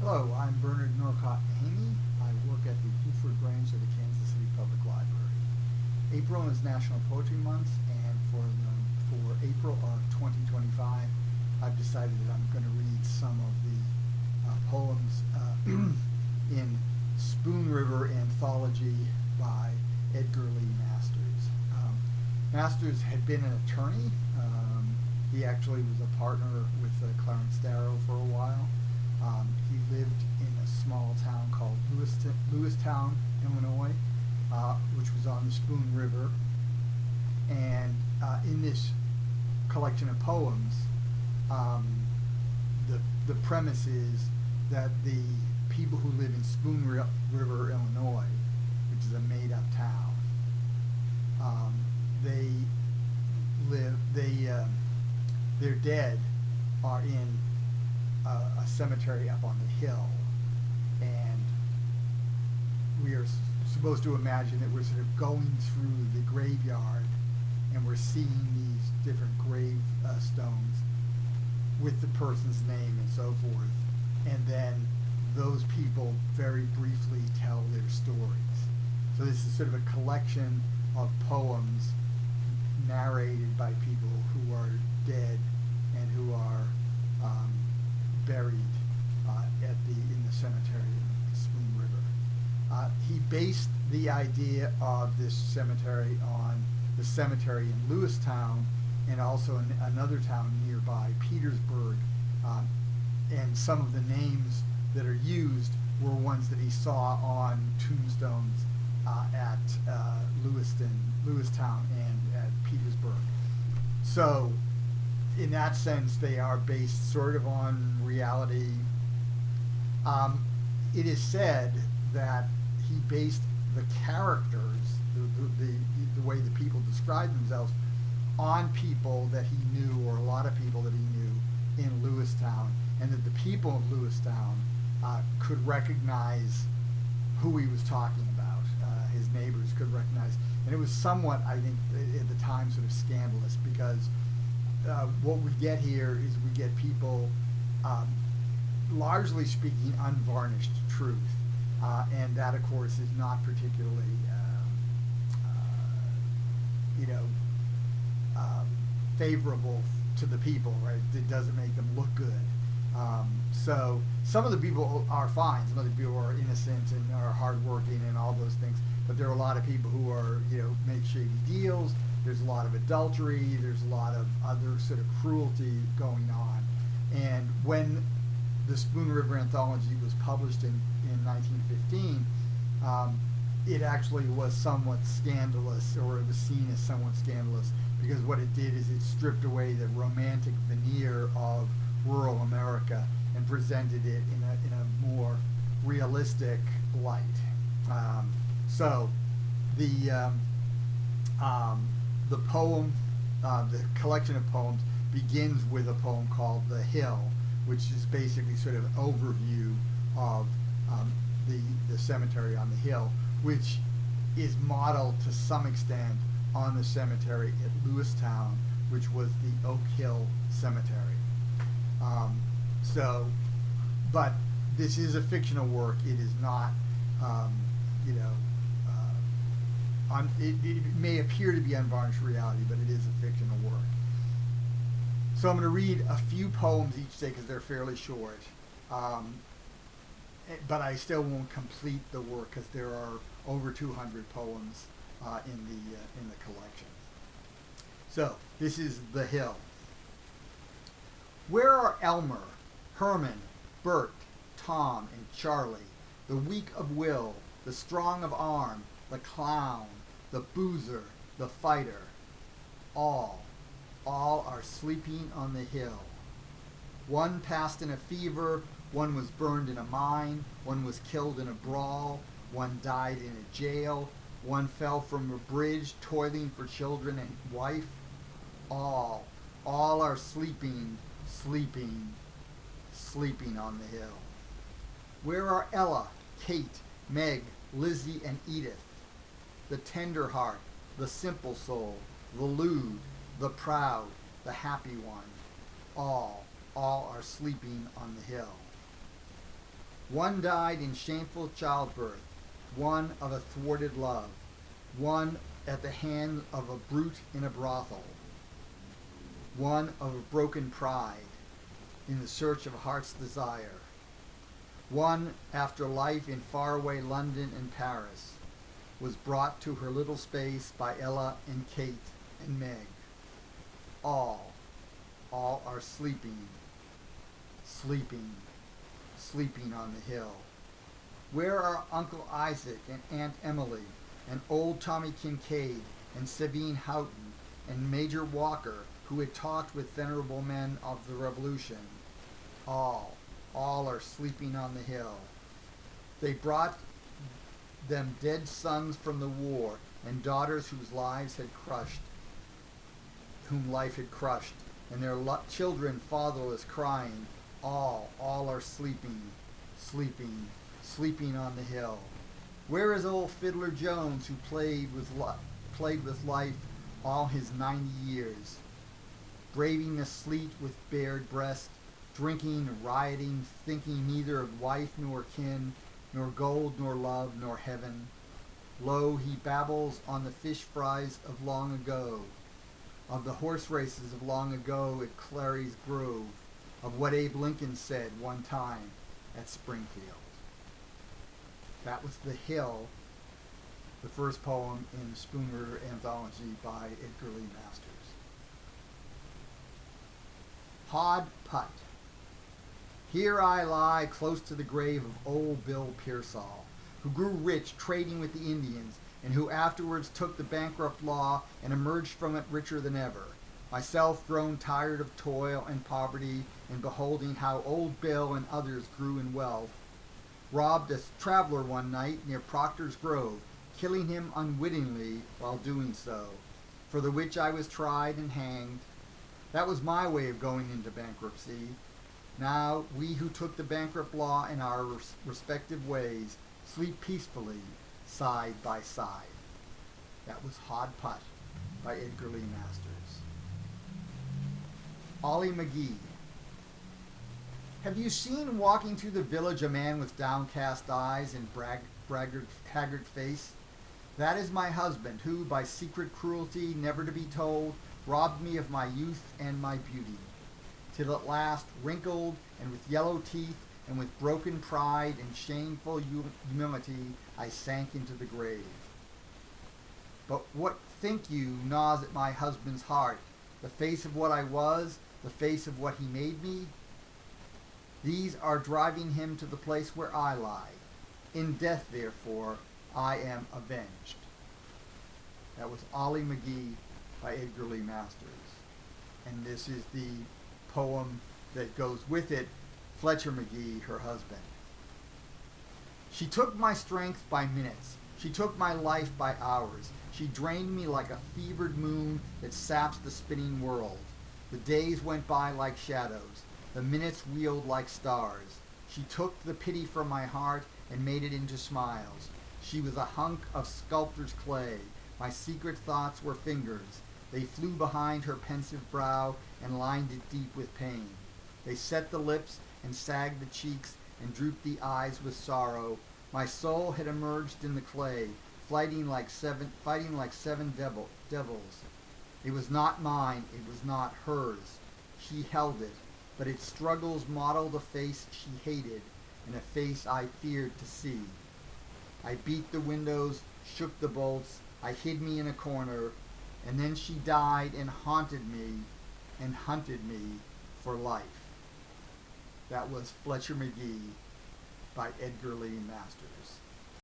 Hello, I'm Bernard Norcott-Mahany. I work at the Buford branch of the Kansas City Public Library. April is National Poetry Month, and for April of 2025, I've decided that I'm going to read some of the poems in Spoon River Anthology by Edgar Lee Masters. Masters had been an attorney. He actually was a partner with Clarence Darrow for a while. He lived in a small town called Lewistown, Illinois, which was on the Spoon River. And in this collection of poems, the premise is that the people who live in Spoon River, Illinois, which is a made-up town, their dead are in a cemetery up on the hill, and we are supposed to imagine that we're sort of going through the graveyard and we're seeing these different grave stones with the person's name and so forth, and then those people very briefly tell their stories. So this is sort of a collection of poems narrated by people who are dead and who are buried in the cemetery in Spoon River. He based the idea of this cemetery on the cemetery in Lewistown and also in another town nearby, Petersburg, and some of the names that are used were ones that he saw on tombstones at Lewistown and at Petersburg. So in that sense, they are based sort of on reality. It is said that he based the characters, the way the people describe themselves, on people that he knew, or a lot of people that he knew in Lewistown, and that the people of Lewistown could recognize who he was talking about. His neighbors could recognize, and it was somewhat, I think, at the time, sort of scandalous, because what we get here is we get people largely speaking unvarnished truth, and that, of course, is not particularly favorable to the people, right? It doesn't make them look good. So some of the people are fine. Some of the people are innocent and are hardworking and all those things. But there are a lot of people who are, make shady deals. There's a lot of adultery. There's a lot of other sort of cruelty going on. And when the Spoon River Anthology was published in 1915, it actually was somewhat scandalous, or it was seen as somewhat scandalous, because what it did is it stripped away the romantic veneer of rural America and presented it in a more realistic light. So the poem, the collection of poems, begins with a poem called "The Hill," which is basically sort of an overview of the cemetery on the hill, which is modeled to some extent on the cemetery at Lewistown, which was the Oak Hill Cemetery. But this is a fictional work. It is not, it may appear to be unvarnished reality, but it is a fictional work. So I'm going to read a few poems each day because they're fairly short, but I still won't complete the work because there are over 200 poems in the collection. So this is "The Hill." Where are Elmer, Herman, Bert, Tom, and Charlie, the weak of will, the strong of arm, the clown, the boozer, the fighter? All are sleeping on the hill. One passed in a fever, one was burned in a mine, one was killed in a brawl, one died in a jail, one fell from a bridge, toiling for children and wife. All are sleeping on the hill. Where are Ella, Kate, Meg, Lizzie, and Edith? The tender heart, the simple soul, the lewd, the proud, the happy one. All are sleeping on the hill. One died in shameful childbirth, one of a thwarted love, one at the hand of a brute in a brothel, one of a broken pride in the search of heart's desire, one after life in faraway London and Paris was brought to her little space by Ella and Kate and Meg. All are sleeping, sleeping, sleeping on the hill. Where are Uncle Isaac and Aunt Emily and old Tommy Kincaid and Sabine Houghton and Major Walker, who had talked with venerable men of the Revolution? All are sleeping on the hill. They brought them dead sons from the war and daughters whom life had crushed, and their children fatherless, crying, all are sleeping, sleeping, sleeping on the hill. Where is old Fiddler Jones, who played with life all his 90 years, braving the sleet with bared breast, drinking, rioting, thinking neither of wife nor kin, nor gold, nor love, nor heaven? Lo, he babbles on the fish fries of long ago, of the horse races of long ago at Clary's Grove, of what Abe Lincoln said one time at Springfield. That was The Hill, the first poem in the River Anthology by Edgar Lee Masters. Putt. Here I lie close to the grave of old Bill Pearsall, who grew rich trading with the Indians, and who afterwards took the bankrupt law and emerged from it richer than ever. Myself grown tired of toil and poverty, and beholding how old Bill and others grew in wealth, robbed a traveler one night near Proctor's Grove, killing him unwittingly while doing so, for the which I was tried and hanged. That was my way of going into bankruptcy. Now, we who took the bankrupt law in our respective ways sleep peacefully, side by side. That was Putt by Edgar Lee Masters. Ollie McGee. Have you seen walking through the village a man with downcast eyes and haggard face? That is my husband, who, by secret cruelty never to be told, robbed me of my youth and my beauty, till at last, wrinkled and with yellow teeth and with broken pride and shameful humility, I sank into the grave. But what think you gnaws at my husband's heart? The face of what I was, the face of what he made me? These are driving him to the place where I lie. In death, therefore, I am avenged. That was Ollie McGee by Edgar Lee Masters. And this is the poem that goes with it, Fletcher McGee, her husband. She took my strength by minutes. She took my life by hours. She drained me like a fevered moon that saps the spinning world. The days went by like shadows. The minutes wheeled like stars. She took the pity from my heart and made it into smiles. She was a hunk of sculptor's clay. My secret thoughts were fingers. They flew behind her pensive brow and lined it deep with pain. They set the lips and sagged the cheeks and drooped the eyes with sorrow. My soul had emerged in the clay, fighting like seven devils. It was not mine, it was not hers. She held it, but its struggles modeled a face she hated and a face I feared to see. I beat the windows, shook the bolts, I hid me in a corner, and then she died and haunted me and hunted me for life. That was Fletcher McGee by Edgar Lee Masters.